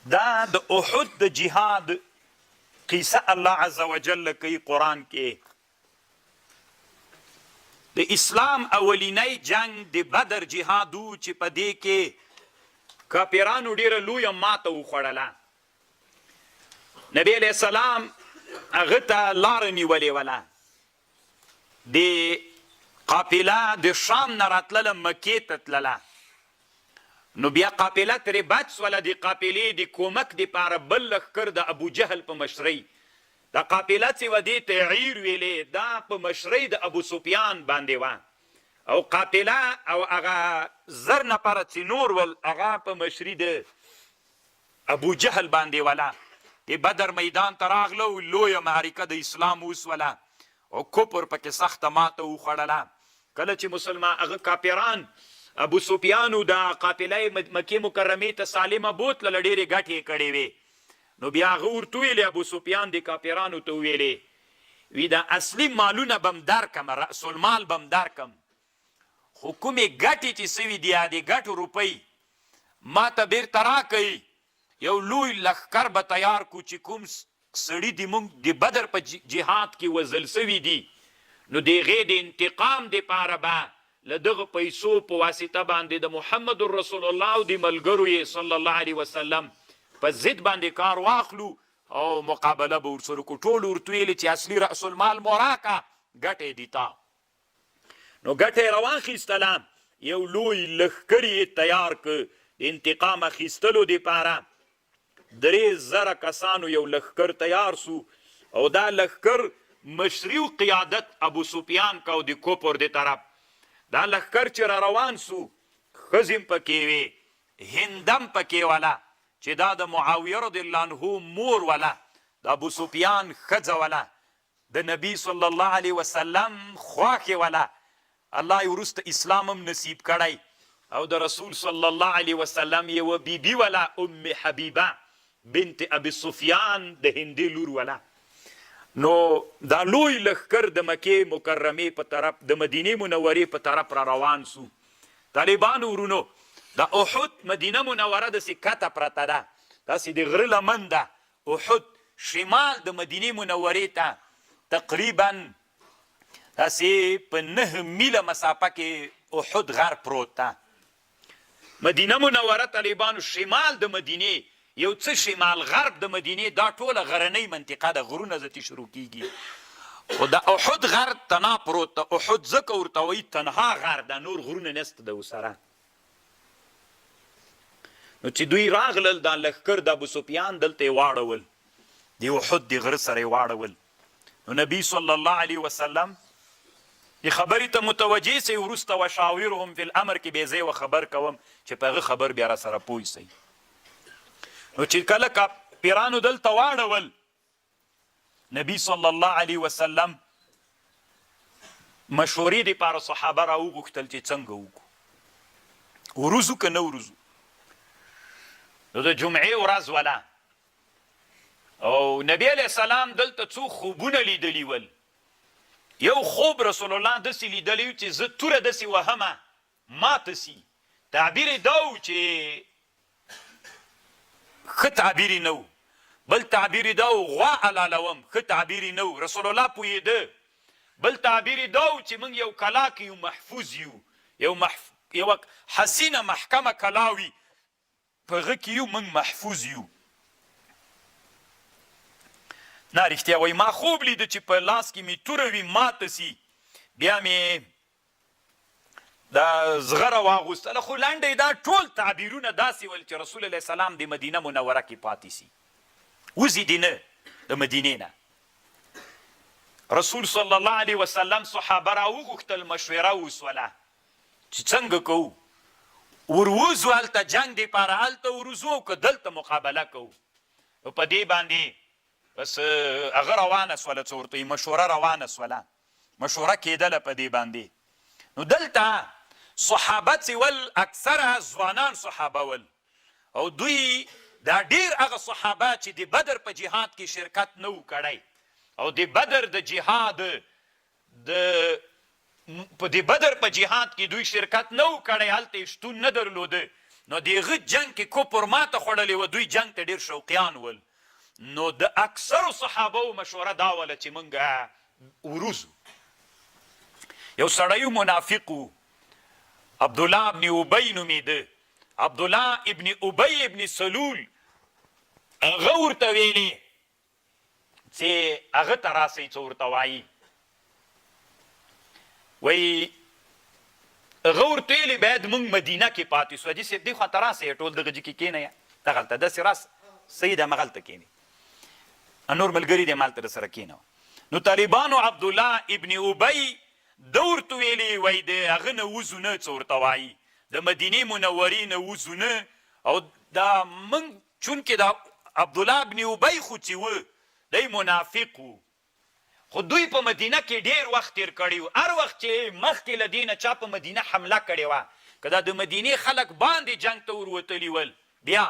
دا د احد د جهاد قصه الله عز وجل کوي قرآن کې. د اسلام اولینی جنگ د بدر جهاد و چې په دې کې کافرانو ډیره لویه ماته وخوړله. نبی علیه السلام هغه ته لاره نیولې وله. د قافله د شام نه راتلله مکې ته تلله. نو بیا قافله ترې بچ سوله. د قافلې د کومک دپاره بل لښکر د ابو جهل په مشرۍ. دا قافله چې وه دې ته عیر ویلې، دا په مشرۍ د ابو سفیان باندې وه. او قافله او هغه زر نفره چې نور ول هغه په مشري د ابو جهل باندې وله. د بدر میدان ته راغله، لویه معرکه د اسلام وسوله او کفر پکې سخته ماته وخوړله. کله چې مسلمان هغه کافران ابو سفیانو دا قافله مکې مکرمې ته سالمه بوتله، ډېرې ګټې کړې وې. نو بیا هغه ورته ویلې، ابو سفیان د کافرانو ته ویلې، وی دا اصلي مالونه به م درکم، رأس المال به م درکم، خو کومې ګټې چې سوي دي د ګټو روپۍ ما ته بیرته راکوي. یو لوی لښکر به تیار کو چې کوم سړي د موږ د بدر په جهاد کې وژل سوي دي، نو د هغې د انتقام دپاره به له دغه پیسو په واسطه باندې د محمد رسول الله او د ملګرو یې صلی الله علیه وسلم په ضد باندې کار واخلو او مقابله به ورسره کړو. ټول ورته ویلې چې اصلي رأس المال مو راکړه، ګټې دي تا. نو ګټه یې راواخیستله، یو لوی لښکر یې تیار که د انتقام اخیستلو دپاره. 3,000 کسانو یو لښکر تیار سو او دا لښکر مشري و قیادت ابو سفیان کو د کفر د طرف. دا لښکر چې را روان سو، ښځې م پکې وې، هندم پکې وله چې دا د معاویه رضی الله عنه مور وله، د ابو سفیان ښځه وله، د نبي صلی الله علیه وسلم خواښې وله. الله یې وروسته اسلام هم نصیب کړی او د رسول صلی الله علیه وسلم یوه بیبي وله، ام حبیبه بنت ابي سفیان د هندي لور وله. نو دا لوی لښکر د مکې مکرمې په طرف، د مدینې منورې په طرف را روان سو. طالبانو ورونو، د احد مدینه منوره داسې کته پرته ده، داسې د غره لمن ده. احد شمال د مدینې منورې ته تقریبا داسې په 9 میله مسافه کې احد غر پروت ده. مدینه منوره طالبانو شمال د مدینې، یو څه شمال غرب د مدینې، دا ټوله غرنۍ منطقه ده، غرونه ځتې شروع کیږي. خو د احد غر تنا پروت ده. احد ځکه ورته وایي تنها غر ده، نور غرونه نسته ده ورسره. نو چې دوی راغلل، دا لښکر د ابو سفیان دلته یې واړول، د احد د غره سره یې واړول. نو نبي صلی الله علیه وسلم دې خبرې ته متوجه سئ. وروسته وشاورهم فی الامر کې بې ځای و خبر کوم چې په هغه خبر بیا را سره پوه سئ. نو چې کله کافرانو دلته واړول، نبی صلی الله علیه وسلم مشورې دپاره صحابه را وغوښتل چې څنګه وکړو، وروځو که نه وروځو. نو د جمعې ورځ وله او نبی علیه السلام دلته څو خوبونه لیدلي ول. یو خوب رسول الله داسې لیدلی و چې زه توره داسې وهمه ماته سي. تعبیر یې دا و چې ښه تعبیر یې نه و. بل تعبیر یې دا و غوا علالوم، ښه تعبیر یې نه و. رسول الله پوهېده. بل تعبیر یې دا و چې موږ یو کلا کې یو محفوظ یو، یو حسینه محکمه کلا وي، په هغه کې یو موږ محفوظ یو. نه رښتیا وایي، ما خوب لیده چې په لاس کې مې توره وي ماته سي، بیا مې دا زغره واغوستله. خو لنډه دا ټول تعبیرونه داسې ول چې رسول الله سلام د مدینه منوره کې پاتې سي، وځي دې نه د مدینې نه. رسول صلی الله علیه وسلم صحابه را وغوښتل، مشوره وسوله چې څنګه کوو، وروځو هلته جنګ دپاره، هلته وروځو که دلته مقابله کوو. نو په دې باندې بس هغه روانه سوله، څه ورته مشوره روانه سوله، مشوره کېدله په دې باندې. نو دلته صحابه چې ول اکثره ځوانان صحابه ول، او دوی دا ډېر هغه صحابه چې د بدر په جهاد کې شرکت نه و کړی او د بدر د جهاد په جهاد کې دوی شرکت نه و کړی، هلته یې شتون نه درلوده. نو دغه جنگ کې کفر ماته خوړلې وه، دوی جنگ ته ډېر شوقیان ول. نو د اکثرو صحابو مشوره دا وله چې موږ وروزو. یو سړی منافق و، عبدالله ابن ابی نومېده، عبدالله ابن ابی ابن سلول. هغه ورته ویلې چې هغه ته راسئ څه ورته وایي. وایي هغه ورته ویلې باید موږ مدینه کې پاتې سو. حاجي صاحب دې خوا ته راسئ، ټول دغه جې کې کښېنئ، دغلته داسې راس صحیح ده، همغلته کښېنئ، نور ملګري دې همالته درسره کښېنوه. نو طالبانو عبدالله ابن ابی ده ورته ویلې، وایي د هغه نه وځو نه، څه ورته وایي، د مدینې منورې نه وځو نه. او دا موږ چونکې دا عبدالله ابن ابی خو چې و دی منافق و، خو دوی په مدینه کې ډېر وخت تېر کړی و. هر وخت چې مخکې له دې نه چا په مدینه حمله کړې وه، که دا د مدینې خلک باندې جنګ ته وروتلي ول، بیا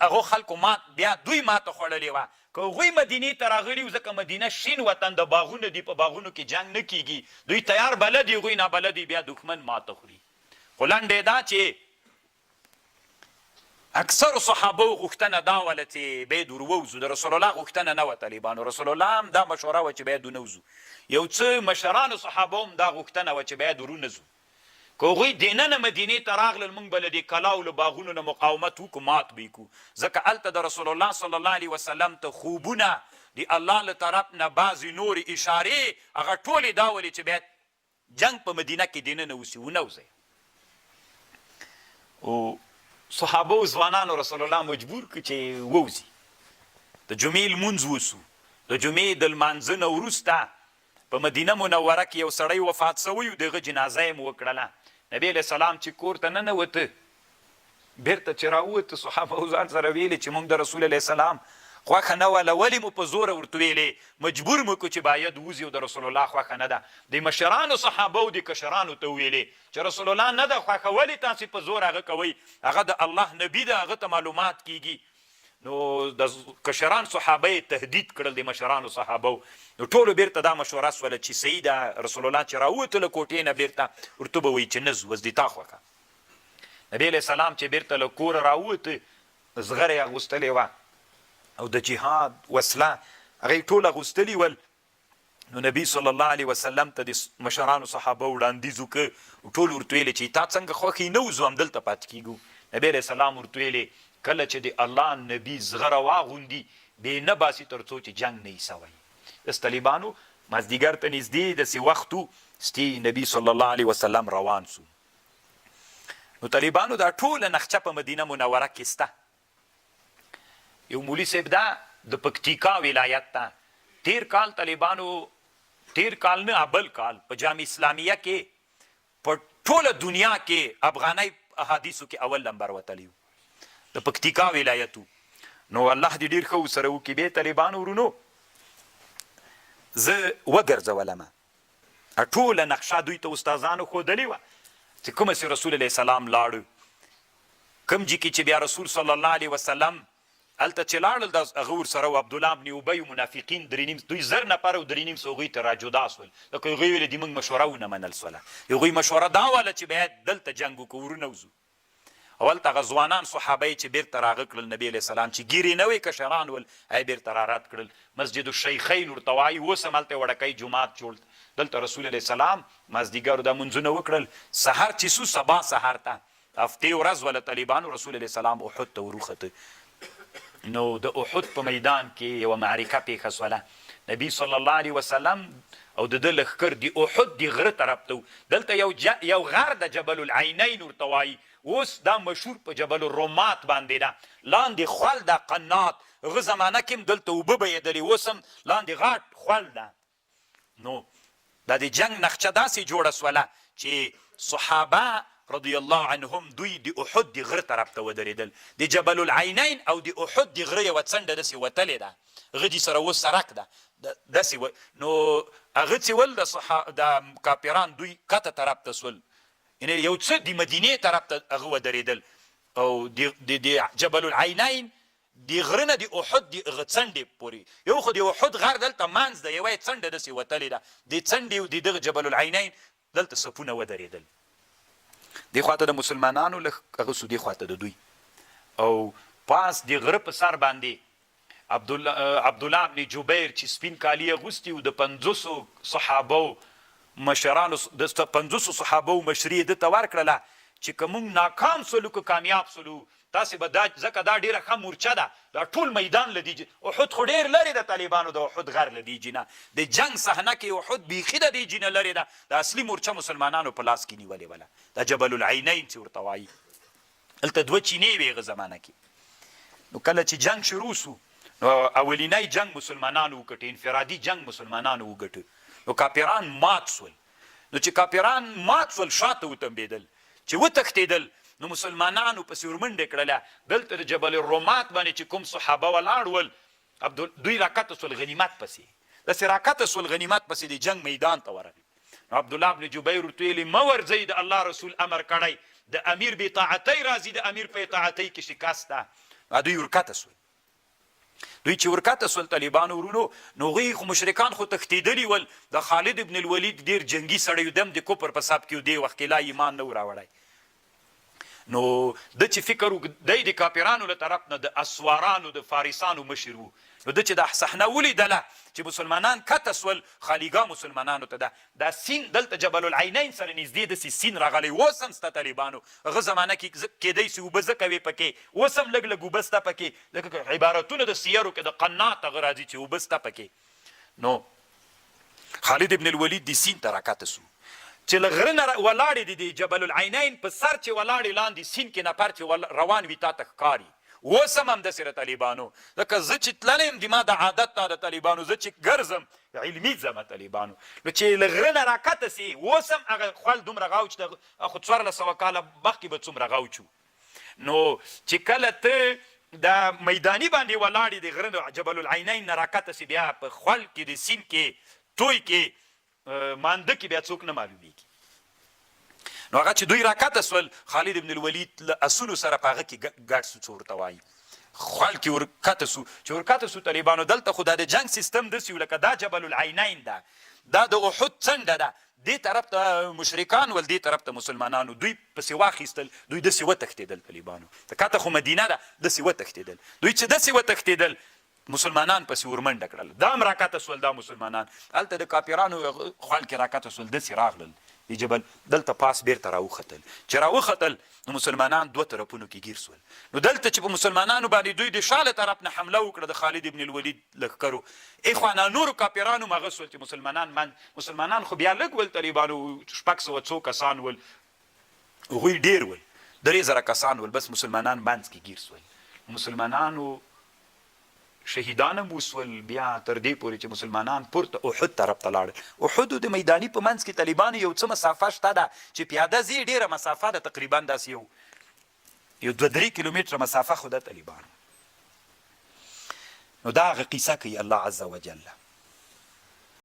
هغو خلکو بیا دوی ماته خوړلې وه. که هغوی مدینې ته راغلي و، ځکه مدینه شین وطن د باغونه دي، په باغونو کې جنګ نه کیږي، دوی تیار بلد دي، هغوی نابلد دي، بیا دښمن ماته خوري. خو لنډې دا چې اکثرو صحابو غوښتنه دا وله چې باید ورووځو، د رسول الله غوښتنه نه وه طالبانو. رسول الله هم دا مشوره وه چې باید ونوځو. یو څه مشرانو صحابو هم دا غوښتنه وه چې باید ورونځو. که هغوی دننه مدینې ته راغلل، موږ به له دې کلاو له باغونو نه مقاومت وکړو، مات به یې کړو. ځکه هلته د رسول الله صلی الله علیه وسلم ته خوبونه د الله له طرف نه بعضې نورې اشارې هغه ټولې دا ولې چې باید جنګ په مدینه کې دننه وسي، ونوځئ. او صحابه او ځوانانو رسول الله مجبور کړ چې ووځي. د جمعې لمونځ وسو. د جمعې د لمانځه نه وروسته په مدینه منوره کې یو سړی وفات سوی و، دغه جنازه یې م وکړله. نبی علیه السلام چې کور ته ننوته، بیرته چې راووته، صحابه او ځان سره ویلې چې موږ د رسول علیه السلام خوښه نه وله، ولې مو په زوره ورته ویلې، مجبور مو کړو چې باید ووځي، او د رسول الله خوښه نه ده. د مشرانو صحابه او د کشرانو ته ویلې چې رسول الله نه ده خوښه، ولې تاسې په زور هغه کوئ، هغه د الله نبي ده، هغه ته معلومات کیږي. نو د کشران صحابه یې تهدید کړل، د مشرانو صحابه. نو ټولو بیرته دا مشوره سوله چې صحیح ده، رسول الله چې راووته له کوټې نه بیرته، ورته به وایي چې نه ځو، اوس دې تا خوښه. نبي علیه السلام چې بیرته له کوره راووته، زغره یې اغوستلې وه او د جهاد وسله هغه یې ټول اغوستلي ول. نو نبي صلی الله علیه وسلم ته د مشرانو صحابه وړاندیز وکړ، ټول ورته ویلې چې تا څنګه خوښ یې، نه وځو، همدلته پاتې کېږو. نبي علیه السلام ورته ویلې کله چې د الله نبي زغره واغوندي، بې نه باسي تر څو چې جنګ نه وي سوی. دس طالبانو مازدیګر ته نږدې داسې وخت و، ستی نبي صلی الله علیه وسلم روان سو. نو طالبانو دا ټوله نقشه په مدینه منوره کې سته. یو مولي صاحب دا د پکتیکا ولایت ته تیر کال طالبانو، تیر کال نه بل کال، په جامع اسلامیه کې په ټوله دنیا کې افغاني احادیثو کې اول نمبر وتلی و، د پکتیکا ولایتو. نو الله دې ډېر ښه ورسره وکړي. بیا طالبانو ورونو زه وګرځولمه، ټوله نقشه دوی ته استادانو ښودلې وه چې کومه چې رسول علیه السلام لاړو، کوم ځای کې چې بیا رسول صلی الله علیه وسلم هلته چې لاړل، د هغه ورسره و عبدالله ابن ابی منافقین دوی 1000 نفر او 3.5 هغوی ته راجدا سول. لکه هغوی ویلې د موږ مشوره ونه منل سوله. هغوی مشوره دا وله چې باید دلته جنګ وکړو، ورنوځو. او هلته هغه ځوانان صحابه یې چې بیرته راغه کړل، نبي علیه السلام چې ګیرې نه وی کشران ول، هی بیرته رارد کړل. مسجد الشیخین ورته وایي، اوس هم هلته وړکی جومات جوړ. دلته رسول علیه السلام مازدیګر دا منځونه وکړل. سحر چې سو، سبا سحر ته هفتې ورځ وله طالبانو رسول علیه السلام احد ته وروخته. نو د احد په میدان کې یوه معرکه پیښه سوله. نبي صلی الله علیه وسلم او د ده لښکر د احد د غره طرف ته، دلته یو غر د جبل العینین ورته وایي، اوس دا مشهور په جبل الرومات باندې ده، لاندې خول ده قنات، هغه زمانه کې هم دلته اوبه بهېدلې، اوس هم لاندې غاټ خول ده. نو دا د جنګ نقشه داسې جوړه سوله چې صحابه رضی الله عنهم دوی د احد د غره طرف ته ودرېدل. د جبل العینین او د احد د غره یوه څنډه داسې وتلې ده، هغه دې سره اوس سرک ده داسې. نو هغه چې ول د کاپیران دوی کته طرف ته سول، یعنې یو څه د مدینې طرف ته هغه ودرېدل. او د جبل العینین د غره نه د احد د هغه څنډې پورې، یو خو د احد غر دلته منځ ده، یوه یې څنډه داسې وتلې ده، د څنډې او د دغه جبل العینین دلته صفونه ودرېدل. دې خواته د مسلمانانو لږ هغه سو دې خواته د دوی او پاس د غره په سر باندې عبدالله ابن جبیر چې سپین کالی اغوستي و د 500 صحابو مشرانو د 500 صحابو مشري د ته ورکړله چې که موږ ناکام سولو که کامیاب سولو تاسې به دا ځکه دا ډېره ښه مورچه ده دا ټول میدان له دې احد خو ډېر لرې د طالبانو د احد غر له دې جینه د جنګ صحنه کې احد بیخي د دې جینه لرې ده د اصلي مورچه مسلمانانو په لاس کې نیولې وله دا جبل العینین چې ورته وایي هلته 2 چینې وې هغه زمانه کې نو کله چې جنګ شروع سو نو اولینی جنګ مسلمانانو وګټه انفرادي جنګ مسلمانانو وګټه نو کاپیران مات سول نو چې کاپیران مات سول شاته وتمبېدل چې وتښتېدل نو مسلمانانو پسې ورمنډې کړله دلته د جبل الرومات باندې چې کوم صحابه ولاړ ول دوی راکته سول غنیمت پسې داسې راکته سول غنیمت پسې د جنګ میدان ته ورغلي نو عبدالله بن جبیر ورته ویلي مه ورځئ د الله رسول امر کړی د امیر بې اطاعتۍ راځي د امیر په اطاعتۍ کې شکست ده دوی ورکته سول دوی چې ورکته سول طالبانو ورونو نو هغوی خو مشرکان خو تښتېدلي ول د خالد ابن الولید ډېر جنګي سړی دم د کفر په صف کې دې وخت کې لا ایمان نه و راوړی نو د چې فکر دی د کاپیرانو له طرف نه د اسوارانو د فارسانو مشر و نو د چې دا صحنه ولیدله چې مسلمانان کته سول خالیګاه مسلمانانو ته دا سین دلته جبل العینین سره نږدې داسې سین راغلی اوس هم سته طالبانو هغه زمانه کې کیدی سي اوبه ځکه وې پکې اوس هم لږ لږ اوبه سته پکې لکه عبارتونه د سیرو کې د قنات هغه راځي چې اوبه سته پکې نو خالد ابن الولید د سین ته راکته سو چې له غره نه ولاړې دي د جبل العینین په سر چې ولاړې لاندې سین کې نفر چې روان وي تا ته ښکاري اوس هم همداسې د طالبانو ځکه زه چې تللی یم د ما د عادت نه د طالبانو زه چې ګرځم علمي ځمه طالبانو نو چې له غره نه راکته سي اوس هم هغه خوال دومره غوچ ده خو 1400 کاله مخکې به څومره غوچ و نو چې کله ته د میداني باندې ولاړې د غره د جبل العینین نه راکته سي بیا په خوال کې د سین کې توی کې مانده کې بیا څوک نه معلومیږي نو هغه چې دوی راکته سول خالد ابن الولید له اسونو سره په هغه کې ګډ سو څه ورته وایي خوال کې ورکته سو چې ورکته سو طالبانو دلته خو دا د جنګ سیستم داسې و لکه دا جبل العینین ده دا د احد څنډه ده دې طرف ته مشرکان ول دې طرف ته مسلمانانو دوی پسې واخیستل دوی داسې وتښتېدل طالبانو د کاته خو مدینه ده داسې وتښتېدل دوی چې داسې وتښتېدل مسلمانان پسې ورمنډه کړل دا هم راکته سول دا مسلمانان هلته د کاپیرانو خوال کې راکته سول داسې راغلل د جبل دلته پاس بیرته راوختل چې راوختل نو مسلمانان 2 طرفونو کې ګیر سول نو دلته چې په مسلمانانو باندې دوی د شاله طرف نه حمله وکړه د خالد ابن الولید لښکرو اخوانا نورو کاپیرانو مغه سول چې مسلمانان خو بیا لږ ول طالبانو 600 کسان ول هغوی ډېر ول 3000 کسان ول بس مسلمانان منځ کې ګیر سول مسلمانانو شهیدان هم وسول بیا تر دې پورې چې مسلمانان پورته احد طرف ته لاړل احد د میداني په منځ کې طالبانو یو څه مسافه شته ده چې پیاده ځي ډېره مسافه ده تقریبا داسې یو 2-3 کیلومتره مسافه خو ده طالبانو نو دا هغه قیصه کوي الله عز وجل